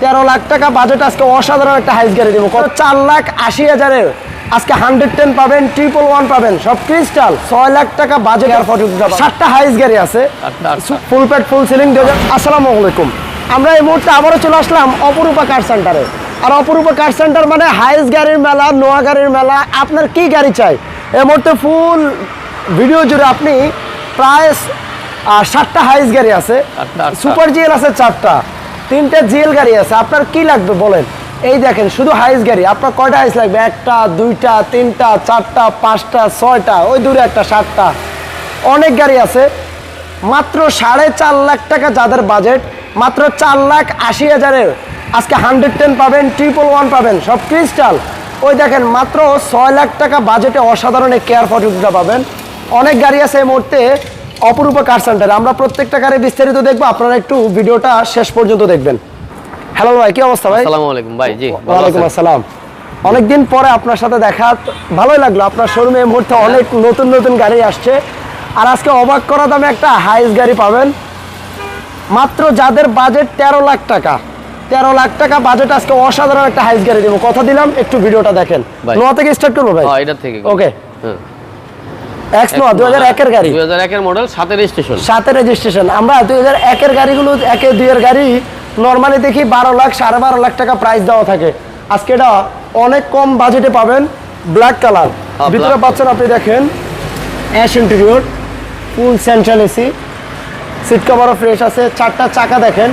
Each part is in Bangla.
13 লাখ টাকা বাজেট, আজকে অসাধারণ একটা হাইস গাড়ি দেবো। কত 4,80,000-এর আজকে 110 পাবেন, 111 পাবেন, সব ক্রিস্টাল। 6 লাখ টাকা বাজেট আর 7টা হাইস গাড়ি আছে, ফুল প্যাড ফুল সিলিং। আসসালামু আলাইকুম, আমরা এই মুহূর্তে আবারও চলে আসলাম অপরূপা কার সেন্টারে। আর অপরূপা কার সেন্টার মানে হাইস গাড়ির মেলা, নোয়া গাড়ির মেলা। আপনার কি গাড়ি চাই এই মুহূর্তে ফুল ভিডিও জুড়ে আপনি প্রায় 7টা হাইস গাড়ি আছে, সুপার জিএল আছে 4টা, 3টে জিএল গাড়ি আছে। আপনার কি লাগবে বলেন? এই দেখেন শুধু হাইস গাড়ি। আপনার কয়টা হাইস লাগবে? 1টা, 2টা, 3টা, 4টা, 5টা, 6টা, ওই দূরে একটা 7টা, অনেক গাড়ি আছে। মাত্র 4.5 লাখ টাকা যাদের বাজেট, মাত্র 4,80,000-এর আজকে 110 পাবেন, 111 পাবেন, সব ক্রিস্টাল। ওই দেখেন মাত্র 6 লাখ টাকা বাজেটে অসাধারণ কেয়ার ফটোটা পাবেন। অনেক গাড়ি আছে এই মুহূর্তে অপরূপা কার সেন্টারে। আমরা প্রত্যেকটা গাড়ি বিস্তারিত দেখবো, আপনারা একটু ভিডিওটা শেষ পর্যন্ত দেখবেন। হ্যালো ভাই, কি অবস্থা ভাই? আসসালামু আলাইকুম ভাই। জি ওয়ালাইকুম আসসালাম। অনেকদিন পরে আপনার সাথে দেখা, ভালোই লাগলো। আপনার শোরুমে এই মুহূর্তে অনেক নতুন নতুন গাড়ি আসছে, আর আজকে অবাক করা দামে একটা হাইস গাড়ি পাবেন। মাত্র যাদের বাজেট 13 লাখ টাকা, 13 লাখ টাকা বাজেট, আজকে অসাধারণ একটা হাইস গাড়ি দেবো। কথা দিলাম, একটু ভিডিওটা দেখেন। নোয়া থেকে স্টার্ট করবো ভাই? হ্যাঁ, এটা থেকে। ওকে। এক্স নোয়া 2001-এর গাড়ি, 2001-এর মডেল, 7 রেজিস্ট্রেশন। 7 রেজিস্ট্রেশন। আমরা 2001-এর গাড়িগুলো, 1, 2-এর গাড়ি নরমালি দেখি 12 লাখ, 12.5 লাখ টাকা প্রাইস দেওয়া থাকে। আজকে এটা অনেক কম বাজেটে পাবেন। ব্ল্যাক কালার, ভিতরে পাচ্ছেন আপনি দেখেন অ্যাশ ইন্টেরিয়র, ফুল সেন্ট্রাল এসি, সিট কভারও ফ্রেশ আছে। 4টা চাকা দেখেন,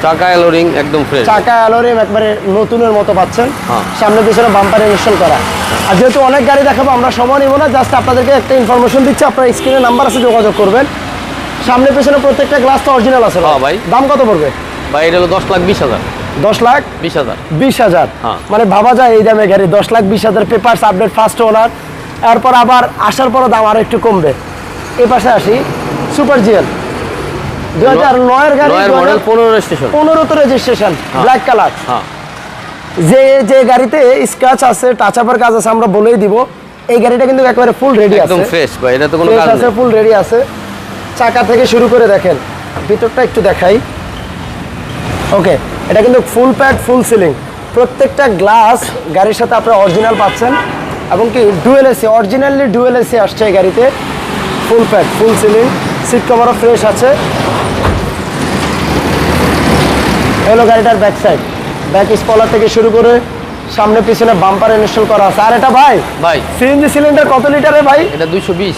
চাকা অ্যালোরিং একদম ফ্রেশ, চাকা অ্যালোরিং একবারে নতুনের মতো পাচ্ছেন। সামনে পিছনে বাম্পারে ইনস্টল করা। আর যেহেতু অনেক গাড়ি দেখাবো, আমরা সময় নিব না, জাস্ট আপনাদেরকে একটা ইনফরমেশন দিচ্ছি। আপনার স্ক্রিনে নাম্বার আছে, যোগাযোগ করবেন। সামনে পিছনে প্রত্যেকটা গ্লাস তো অরিজিনাল আছে ভাই। দাম কত পড়বে ভাই? এটা হলো 10,20,000। 10,20,000? 20,000। মানে ভাবা যায় এই দামে গাড়ি 10,20,000, পেপারস আপডেট, ফার্স্ট ওনার। এরপর আবার আসার পর দাম আর একটু কমবে। এই পাশে আসি, সুপার জিএল 2009-এর গাড়ি, model, 15 registration. 15 registration, black colour. যে যে গাড়িতে স্ক্র্যাচ আছে, টাচ আপের কাজ আছে, আমরা বলেই দিব। এই গাড়িটা কিন্তু একেবারে ফুল রেডি আছে, একদম ফ্রেশ ভাই, এটা তো কোনো কাজ আছে, ফুল রেডি আছে। চাকা থেকে শুরু করে দেখেন, ভিতরটা একটু দেখাই। ওকে, এটা কিন্তু ফুল প্যাড ফুল সিলিং, প্রত্যেকটা গ্লাস গাড়ির সাথে আপনারা অরিজিনাল পাচ্ছেন। এবং কি dual AC, originally dual AC আসছে এই গাড়িতে। Full pad full ceiling, seat কভারও ফ্রেশ আছে। এলো গাড়িটার ব্যাক সাইড, ব্যাক স্পয়লার থেকে শুরু করে সামনে পিছনে বাম্পার ইনস্টল করা আছে। আর এটা ভাই সিএনজি সিলিন্ডার কত লিটারে ভাই? এটা 220,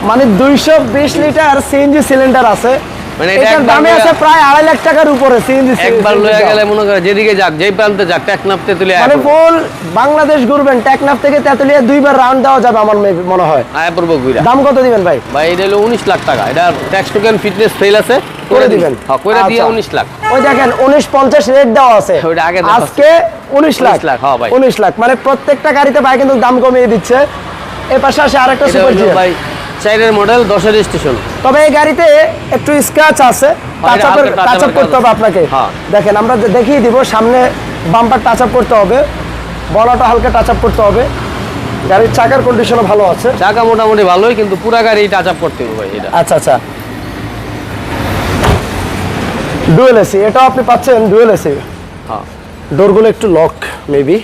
মানে 220 লিটার সিএনজি সিলিন্ডার আছে। মানে এটার দামে আছে প্রায় 2.5 লাখ টাকার উপরে সিএনজি। একবার লয়ে গেলে মনে করে যেদিকে যাক, যেই প্রান্তে যাক, টেকনাফ তেতুলিয়া, মানে ফুল বাংলাদেশ ঘুরবেন, টেকনাফ থেকে তেতুলিয়া 2বার রাউন্ড দেওয়া যাবে আমার মনে হয়। আয়াপুর ঘুরা। দাম কত দিবেন ভাই? ভাই এটা হলো 19 লাখ টাকা। এটা ট্যাক্স টোকেন ফিটনেস ফেল আছে, করে দিবেন। হ্যাঁ, করে দিয়ে 19 লাখ। ওই দেখেন 19.50 রেট দেওয়া আছে, ওইটা আগে আজকে 19 লাখ। হ্যাঁ ভাই, 19 লাখ। মানে প্রত্যেকটা গাড়িতে ভাই কিন্তু দাম কমিয়ে দিচ্ছে। এই পাশে আসে আরেকটা সুপার জিএল ভাই, 4-এর মডেল, 10-এর রেজিস্ট্রেশন। তবে এই গাড়িতে একটু স্ক্র্যাচ আছে, টাচ আপ করতে হবে আপনাকে। দেখেন আমরা দেখিয়ে দিব, সামনে বাম্পার টাচ আপ করতে হবে, বলাটা হালকা টাচ আপ করতে হবে। গাড়ির চাকার কন্ডিশনও ভালো আছে, চাকা মোটামুটি ভালোই, কিন্তু পুরা গাড়ি টাচ আপ করতে হবে ভাই এটা। আচ্ছা আচ্ছা। ডুয়েল এসি, এটাও আপনি পাচ্ছেন ডুয়েল এসি। হ্যাঁ, ডোরগুলো একটু লক মেবি।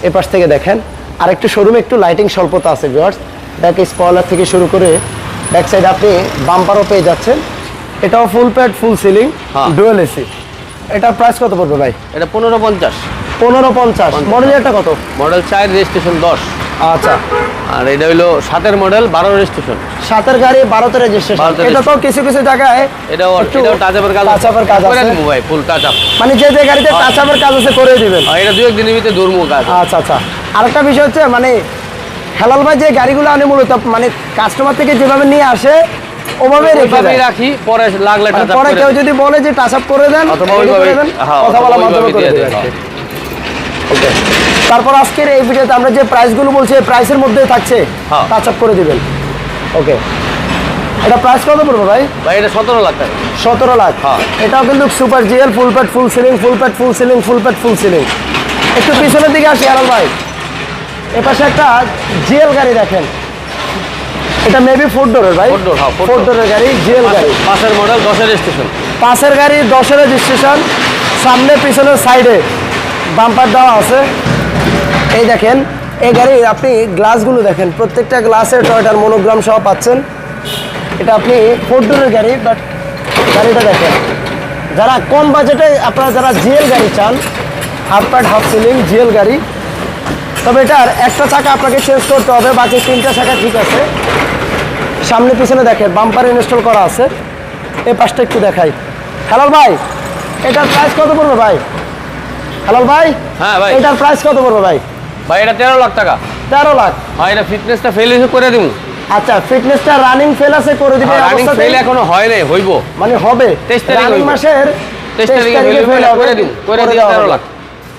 এ পাশ থেকে দেখেন আর একটু শোরুমে একটু লাইটিং স্বল্পতা আছে ভিউয়ার্স। ব্যাক স্পয়লার থেকে শুরু করে ব্যাক সাইড আপনি বাম্পারও পেয়ে যাচ্ছেন। এটাও ফুল pad full ceiling, dual AC. এটার প্রাইস কত পড়বে ভাই? এটা 1550। 1550। মডেলটা কত? Model 4, registration 10। আচ্ছা। আর এটা হলো 7-এর মডেল, 12 রেজিস্ট্রেশন। 7-এর গাড়ি, 12তে রেজিস্ট্রেশন। এটা তো কিছু কিছু জায়গায় এটাও টাচ আপের কাজ আছে ভাই, ফুল টাচ আপ। মানে যে যে গাড়িতে টাচ আপের কাজ আছে করে দিবেন। এটা 2-1 দিনের ভিতরে দূরমুখ কাজ। আচ্ছা আচ্ছা। আরেকটা বিষয় হচ্ছে, মানে হেলাল ভাই যে গাড়িগুলো আনে মূলত মানে কাস্টমার থেকে যেভাবে নিয়ে আসে ওভাবে রাখি, পরে লাগলে টাচ আপ পরে করে। কেউ যদি বলে যে টাচ আপ করে দেন, অথবা ওইভাবে কথা বলা মাধ্যমে করে দেন। ওকে। তারপর আজকের এই ভিডিওতে আমরা যে প্রাইসগুলো বলছি, এই প্রাইসের মধ্যেই থাকছে, টাচ আপ করে দিবেন। ওকে। এটা প্রাইস কত পড়বে ভাই? ভাই এটা 17 লাখ টাকা। 17 লাখ। এটাও কিন্তু সুপার জিএল, ফুল প্যাড ফুল সিলিং, ফুল প্যাড ফুল সিলিং, ফুল প্যাড ফুল সিলিং। একটু পিছনের দিকে আসি হেলাল ভাই, এপাশে একটা জিএল গাড়ি দেখেন। এটা মেবি 4 ডোরের ভাই, 4 ডোরের গাড়ি, জিএল গাড়ি। 5-এর মডেল, 10-এর রেজিস্ট্রেশন। 5-এর গাড়ি, 10-এর রেজিস্ট্রেশন, সামনে পিছনের সাইডে বাম্পার দেওয়া আছে। এই দেখেন এই গাড়ি আপনি গ্লাসগুলো দেখেন, প্রত্যেকটা গ্লাসে টয়োটার মনোগ্রাম সহ পাচ্ছেন। এটা আপনি 4 ডোরের গাড়ি, বাট গাড়িটা দেখেন, যারা কম বাজেটে আপনারা যারা জিএল গাড়ি চান, half pad half ceiling GL গাড়ি, তবে এটার একটা চাকা আপনাকে চেঞ্জ করতে হবে, বাকি 3টা চাকা ঠিক আছে। সামনে পিছনে দেখেন বাম্পার ইনস্টল করা আছে। এই পাশটা একটু দেখাই। হেলাল ভাই, এটার প্রাইস কত পড়বে ভাই? হেলাল ভাই, হ্যাঁ ভাই, এটার প্রাইস কত পড়বে ভাই? ভাই এটা 13 লাখ টাকা। 13 লাখ। হ্যাঁ, এটা ফিটনেসটা ফেল করে দিন। আচ্ছা, ফিটনেসটা রানিং ফেল আছে করে দিবে রানিং ফেল এখনো হয় নাই, হইব মানে হবে 23 তারিখ রানিং মাসের 23 তারিখে ফেল করে দিন, করে দিন 13 লাখ।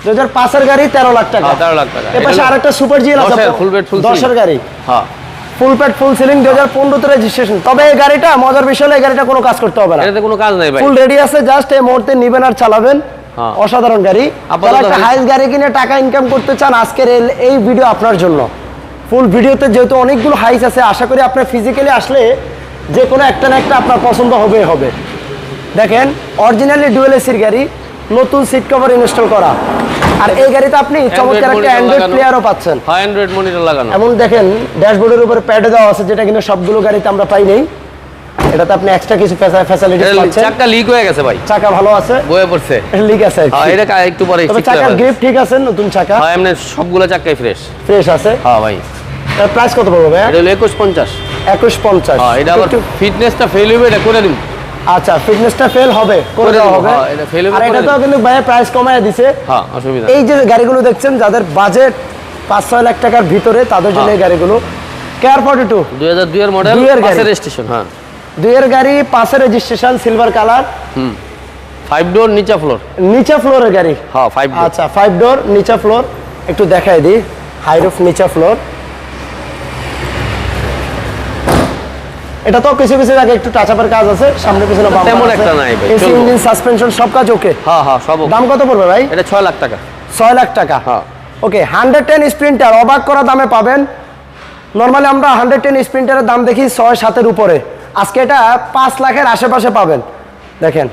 2005 এর গাড়ি 13 লাখ টাকা। 13 লাখ টাকা। এর পাশে আরেকটা সুপার জিএল আছে, ফুল বেড ফুল 10 এর গাড়ি। হ্যাঁ, ফুল প্যাড ফুল সিলিং 2015 তে রেজিস্ট্রেশন। তবে এই গাড়িটা মজার বিষয় হলো এই গাড়িটা কোনো কাজ করতে হবে না, এটাতে কোনো কাজ নাই ভাই, ফুল রেডি আছে, জাস্ট এই মুহূর্তে নিবেন আর চালাবেন। হ্যাঁ, অসাধারণ গাড়ি। আপাতত যারা একটা হাইস গাড়ি কিনে টাকা ইনকাম করতে চান, আজকের এই ভিডিও আপনার জন্য। ফুল ভিডিওতে যেহেতু অনেকগুলো হাইস আছে, আশা করি আপনার ফিজিক্যালি আসলে যে কোনো একটা না একটা আপনার পছন্দ হবে। দেখেন অরিজিনালি ডুয়েল এসির গাড়ি, নতুন সিট কভার ইনস্টল করা, আর এই গাড়িতে আপনি চমৎকার একটা অ্যান্ড্রয়েড প্লেয়ারও পাচ্ছেন। হ্যাঁ, অ্যান্ড্রয়েড মনিটর লাগানো। এমন দেখেন ড্যাশবোর্ডের উপরে প্যাডে দেওয়া আছে, যেটা কিন্তু সবগুলো গাড়িতে আমরা পাই নাই। এটাতে আপনি এক্সট্রা কিছু ফ্যাসিলিটি পাচ্ছেন। চাকা লিক হয়ে গেছে ভাই, চাকা ভালো আছে, বয়ে পড়ছে, লিক আছে। হ্যাঁ, এটা একটু পরে তবে চাকার গ্রিপ ঠিক আছে, নতুন চাকা। হ্যাঁ, এমনি সবগুলো চাকাই ফ্রেশ আছে। হ্যাঁ ভাই, এর প্রাইস কত পড়বে ভাই? এটা হলো 2150। 2150। হ্যাঁ, এটা আবার ফিটনেসটা ফেল হইবে, এটা করে দিন। আচ্ছা, ফিটনেসটা ফেল হবে, করে দেওয়া হবে। হ্যাঁ, এটা ফেল হবে, আর এটা তো কিন্তু ভাই প্রাইস কমায় দিছে। হ্যাঁ, অসুবিধা। এই যে গাড়িগুলো দেখছেন, যাদের বাজেট 5-6 লাখ টাকার ভিতরে, তাদের জন্য এই গাড়িগুলো। কেয়ার 42 2002 এর মডেল, 2 এর গাড়ি। পাশের রেজিস্ট্রেশন। হ্যাঁ, 2 এর গাড়ি, 5 এর রেজিস্ট্রেশন, সিলভার কালার। 5 ডোর নিচা ফ্লোর। নিচা ফ্লোরের গাড়ি। হ্যাঁ, 5 ডোর। আচ্ছা, 5 ডোর নিচা ফ্লোর। একটু দেখাই দিই, হাই রুফ নিচা ফ্লোর। এটা তো কিছু কিছু জায়গায় একটু টাচ আপের কাজ আছে, সামনে পিছনে বাম্পার তেমন আছে, একটা নাই ভাই, এসি চলবে। ইঞ্জিন সাসপেনশন সব কাজ ওকে। হ্যাঁ হ্যাঁ, সব। দাম কত পড়বে ভাই? এটা 6 লাখ টাকা। 6 লাখ টাকা। হ্যাঁ, ওকে। 110 স্প্রিন্টার অবাক করা দামে পাবেন। নরমালি আমরা 110 স্প্রিন্টারের দাম দেখি 6-7 উপরে, আজকে এটা 5 লাখের আশেপাশে পাবেন। দেখেন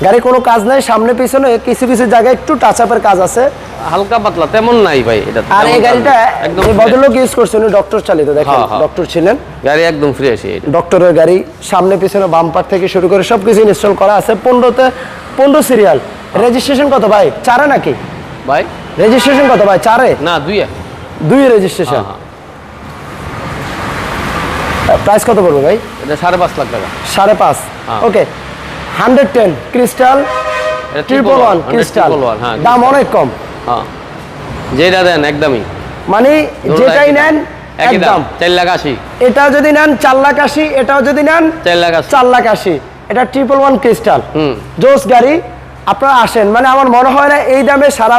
গাড়ি কোনো কাজ নাই, সামনে পিছনে কিছু কিছু জায়গায় একটু টাচ আপের কাজ আছে, হালকা পাতলা, তেমন নাই ভাই এটা। আর এই গাড়িটা একদম এই ভদ্রলোক ইউজ করছেন, উনি ডক্টর চালিত। দেখেন হ্যাঁ, হ্যাঁ। ডক্টর ছিলেন, গাড়ি একদম ফ্রেশ। এটা ডক্টরের গাড়ি, সামনে পিছনে বাম্পার থেকে শুরু করে সবকিছু ইনস্টল করা আছে। 15 সিরিয়াল। রেজিস্ট্রেশন কত ভাই? 4 নাকি ভাই? রেজিস্ট্রেশন কত ভাই? 4 না, 2 এ। 2 রেজিস্ট্রেশন। হ্যাঁ, প্রাইস কত পড়বে ভাই? এটা 5.5 লাখ টাকা। 5.5। হ্যাঁ। ওকে। 110 ক্রিস্টাল, এটা 111 ক্রিস্টাল, 111, হ্যাঁ, দাম অনেক কম। হ্যাঁ, যেটা দেন একদমই, মানে যেটাই নেন একই দাম, একদম। 4,80,000। এটা যদি নেন 4,80,000, এটাও যদি নেন 4,80,000। 4,80,000। এটা 111 ক্রিস্টাল, জোস গাড়ি। আপনারা আসেন, মানে আমার মনে হয় না এই দামে সারা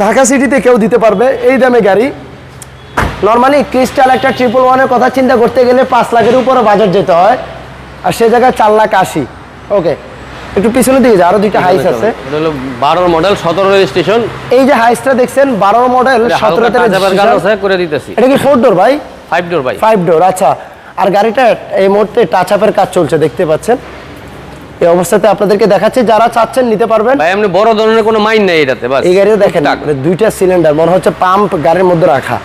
ঢাকা সিটিতে কেউ দিতে পারবে এই দামে গাড়ি। নর্মালি ক্রিস্টাল একটা 111-এর কথা চিন্তা করতে গেলে 5 লাখের উপরে বাজার যেতে হয়, আর সে জায়গায় 4,80,000। ওকে, একটু পিছনে দিয়ে যা, আরো 2টা হাইস আছে। এটা হলো 12 মডেল, 17 রেজিস্ট্রেশন। এই যে হাইসটা দেখছেন 12 মডেল, 17-তে রেজিস্ট্রেশন। করে দিতেছি। এটা কি 4 ডোর ভাই? 5 ডোর ভাই। 5 ডোর। আচ্ছা, আর গাড়িটা এই মুহূর্তে টাচ আপের কাজ চলছে, দেখতে পাচ্ছেন। এই অবস্থাতে আপনাদেরকে দেখাচ্ছি, যারা চাচ্ছেন নিতে পারবেন ভাই। এমনি বড় ধরনের কোনো মাইন্ড নেই এটাতে, বাস। এই গাড়িও দেখেন 2টা সিলিন্ডার, মনে হচ্ছে পাম্প গাড়ির মধ্যে রাখা।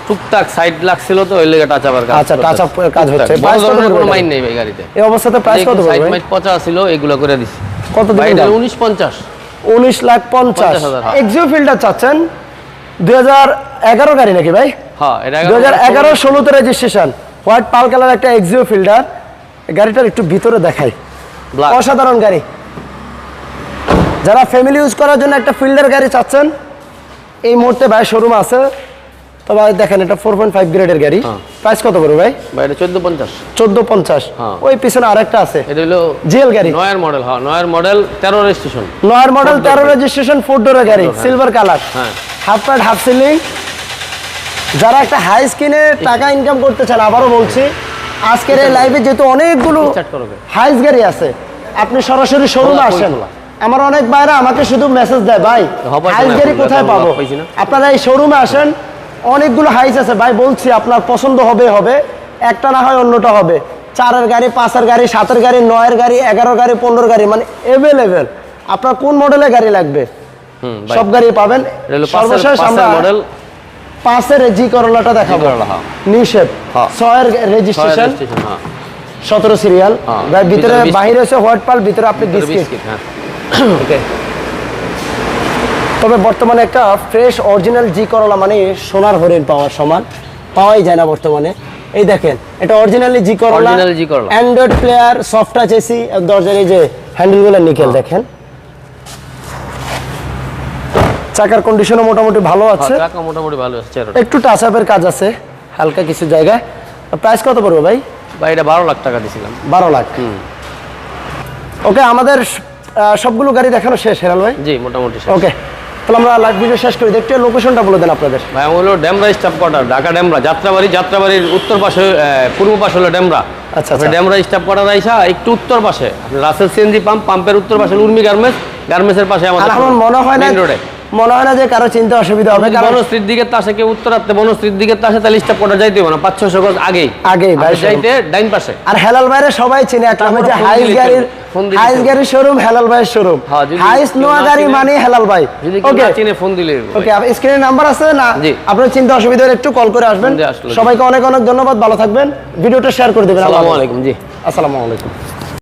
টুকটাক সাইড লাগছিল তো, ওই লেগে টাচ আবার কাজ। আচ্ছা, টাচ আপ কাজ হচ্ছে। বড় ধরনের কোনো মাইন্ড নেই ভাই গাড়িতে। এই অবস্থাতে প্রাইস কত সাইড পড়বে? মাইট পচা ছিল, এগুলো করে দিছি। কত ভাই? দিবেন? এটা 1950। 19,50,000। হ্যাঁ। এক্সিও ফিল্ডার চাচ্ছেন? 2011 গাড়ি নাকি ভাই? হ্যাঁ, এটা 2011-16-তে রেজিস্ট্রেশন, হোয়াইট পাল কালার একটা এক্সিও ফিল্ডার। গাড়িটার একটু ভিতরে দেখাই, ব্ল্যাক। অসাধারণ গাড়ি। যারা ফ্যামিলি ইউজ করার জন্য একটা ফিল্ডার গাড়ি চাচ্ছেন, এই মুহূর্তে ভাই শোরুম আছে। তবে দেখেন এটা 4.5 গ্রেডের গাড়ি। প্রাইস কত পড়বে ভাই? ভাই এটা 1450। 1450। হ্যাঁ। ওই পিছনে আরেকটা আছে, এটা হলো জিএল গাড়ি, 9 মডেল। হ্যাঁ, 9 মডেল, 13 রেজিস্ট্রেশন। 9 মডেল, 13 রেজিস্ট্রেশন, 4 ডোরের গাড়ি, সিলভার কালার। হ্যাঁ, হাফ প্যাড হাফ সিলিং। যারা একটা হাইস কিনে টাকা ইনকাম করতে চান, আবারও বলছি, আজকের এই লাইভে যেহেতু অনেকগুলো স্টার্ট করবে। হাইস গাড়ি আছে, আপনি সরাসরি শোরুমে আসেন। আমার অনেক ভাইরা আমাকে শুধু মেসেজ দেয়, ভাই হাইস গাড়ি কোথায় পাবো? আপনারা এই শোরুমে আসেন, অনেকগুলো হাইস আছে ভাই। বলছি আপনার পছন্দ হবে, একটা না হয় অন্যটা হবে। 4-এর গাড়ি, 5-এর গাড়ি, 7-এর গাড়ি, 9-এর গাড়ি, 11 গাড়ি, 15 গাড়ি, মানে অ্যাভেলেবেল। আপনার কোন মডেলের গাড়ি লাগবে ভাই। সব গাড়ি পাবেন। এটা হলো সর্বশেষ আমরা মডেল 5 এর জি করলাটা দেখাবো। হ্যাঁ নিউ শেপ হ্যাঁ। 6 এর রেজিস্ট্রেশন, হ্যাঁ 17 সিরিয়াল, হ্যাঁ। ভাই ভিতরে ভিতরে বাহিরে হচ্ছে হোয়াইট পাল, ভিতরে আপনি বিস্কিট। বিস্কিট হ্যাঁ ওকে। তবে বর্তমানে একটা ফ্রেশ অরিজিনাল জি করলা মানে সোনার হরিণ পাওয়ার সমান, পাওয়াই যায় না বর্তমানে। এই দেখেন এটা অরিজিনালি জি করলা, Original জি করলা। Android player, soft touch AC, দরজার এই যে হ্যান্ডেলগুলো নিকেল দেখেন। চাকার কন্ডিশনও মোটামুটি ভালো আছে, টাকা মোটামুটি ভালো আছে চেহারা। একটু টাচ আপের কাজ আছে হালকা কিছু জায়গায়। প্রাইস কত পড়বে ভাই? ভাই এটা 12 লাখ টাকা দিছিলাম। 12 লাখ। ওকে, আমাদের সবগুলো গাড়ি দেখানো শেষ হেরাল ভাই? জি মোটামুটি শেষ। ওকে, তাহলে আমরা লাইভ ভিডিও শেষ করি। দেখতে লোকেশনটা বলে দেন আপনাদের। ভাই আমার হলো ডেমরা স্টাফ কোয়ার্টার, ঢাকা ডেমরা, যাত্রাবাড়ির উত্তর পাশে, পূর্ব পাশে হলো ডেমরা। আচ্ছা, আপনি ডেমরা স্টাফ কোয়ার্টার আইসা একটু উত্তর পাশে আপনি রাসেল সিএনজি পাম্পের উত্তর পাশে উর্মি গার্মেন্টসের পাশে আর আমাদের আমার মনে হয় না মেইন রোডে। যে কারো চিন্তা অসুবিধা হবে, কারণ বনশ্রীর দিকে তাসে কেউ উত্তরাতে বনশ্রীর দিকে তাসে তাহলে স্টাফ কোয়ার্টার যাইতে হবে না, 500-600 গজ আগেই ভাই যাইতে ডাইন পাশে। আর হেলাল ভাইরে সবাই চিনে, একটা তারপরে যে ফোন হাইস দিলেই গাড়ির চলবে, ফোন দিলেই হাইস চলবে। গাড়ির শোরুম হেলাল ভাইয়ের শোরুম, হ্যাঁ, যদি হাইস কেউ নোয়া না গাড়ি চিনে- মানে হেলাল ভাই। যদি কেউ ওকে না চিনে ফোন দিলে হবে। ওকে, স্ক্রিনে নাম্বার আছে না, জি। আপনার চিন্তা অসুবিধা হলে একটু কল করে আসবেন। ফোন দিয়ে আসলে। সবাইকে অনেক অনেক ধন্যবাদ, ভালো থাকবেন, ভিডিওটা শেয়ার করে দেবেন। আসসালামু আলাইকুম। জি আসসালামু আলাইকুম।